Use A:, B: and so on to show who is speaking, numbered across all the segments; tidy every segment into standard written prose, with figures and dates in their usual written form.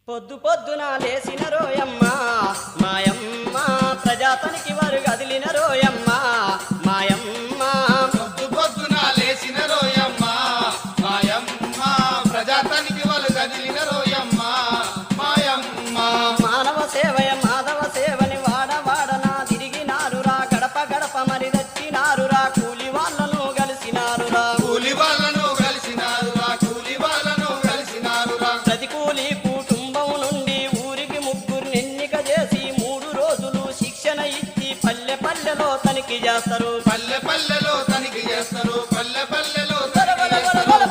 A: పొద్దు పొద్దున లేసిన రోయమ్మ మాయమ్మ ప్రజాతనికి వారు కదిలిన రోయమ్మ మాయమ్మ
B: పొద్దు పొద్దున లేచిన రోయమ్మ మాయమ్మ ప్రజాతనికి వాళ్ళు కదిలిన రోయమ్మ మాయమ్మ
A: మానవ సేవయ మాధవ సేవని వాడవాడనా తిరిగినారురా గడప గడప మరి దచ్చినారురా కూలి వాళ్ళను కలిసినారురా
B: కూలి వాళ్ళను కలిసినారురా కూలి వాళ్ళను కలిసినారురా
A: ప్రతి కూలి కుటుంబం నుండి ఊరికి ముగ్గురు ఎన్నిక చేసి 3 రోజులు శిక్షణ ఇచ్చి పల్లె పల్లెలో తనిఖీ చేస్తారు
B: పల్లె పల్లెలో తనిఖీ చేస్తారు పల్లె పల్లెలో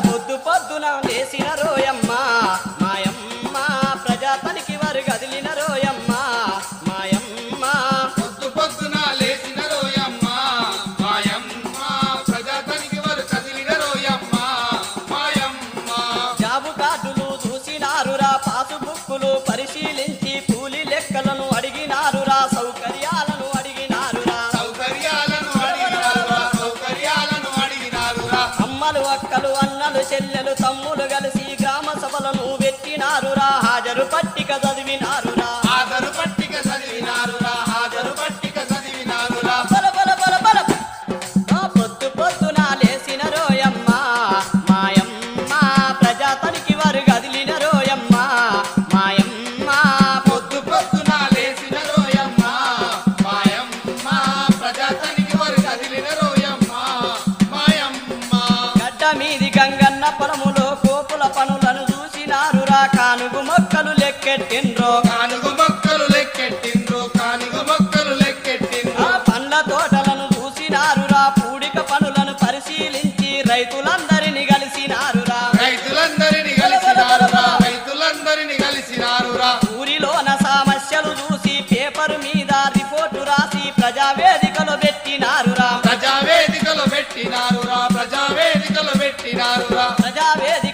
A: పొద్దు పొద్దున లేసిన రోయమ్మ మాయమ్మ ప్రజాతనికి వారు కదిలిన రోయమ్మ మాయమ్మ
B: పొద్దు పొద్దున లేచిన రోయమ్మ మాయమ్మ ప్రజాతనికి వారు కదిలిన రోయమ్మ మాయమ్మ
A: జాబు కార్డులు చూసినారురా పాసు బుక్కులు పరిశీలించి కూలి లెక్కలను అడిగినారురా సౌకర్యాలను అడిగినారురా
B: సౌకర్యాలను అడిగినారురా సౌకర్యాలను అడిగినారురా
A: అమ్మలు అక్కలు అన్నలు చెల్లెలు తమ్ములు కలిసి గ్రామ సభలను పెట్టినారురా హాజరు పట్టిక చదివినారురా
B: హాజరు పట్టిక చదివినారురా హాజరు పట్టిక చదివినారురా
A: బల బల బల బల పొద్దు పొద్దున లేసిన రోయమ్మ మాయమ్మ ప్రజాతనికి వారు కదిలిన రోయమ్మ మాయమ్మ
B: పొద్దు పొద్దున లేచిన రోయమ్మ మాయమ్మ ప్రజాతనికి వారు కదిలిన రోయమ్మ మాయమ్మ
A: గడ్డ మీది గంగన్న పొలములో కోపుల పనులను చూసినారురా కానుగు మొక్కలు లెక్కెట్టిండ్రో
B: కానుగు మొక్కలు లెక్కెట్టిండ్రు కానుగు మొక్కలు లెక్కెట్టిండ్రు
A: ఆ పండ్ల తోటలను చూసినారురా పూడిక పనులను పరిశీలించి రైతులందరినీ కలిసినారురా
B: రైతులందరినీ కలిసినారురా రైతులందరినీ కలిసినారురా
A: ఊరిలోన సమస్యలు చూసి పేపరు మీద రిపోర్టు రాసి ప్రజావేదికలో పెట్టినారురా
B: ప్రజావేదికలు పెట్టినారురా ప్రజావేదికలు పెట్టినారురా
A: ప్రజావేదిక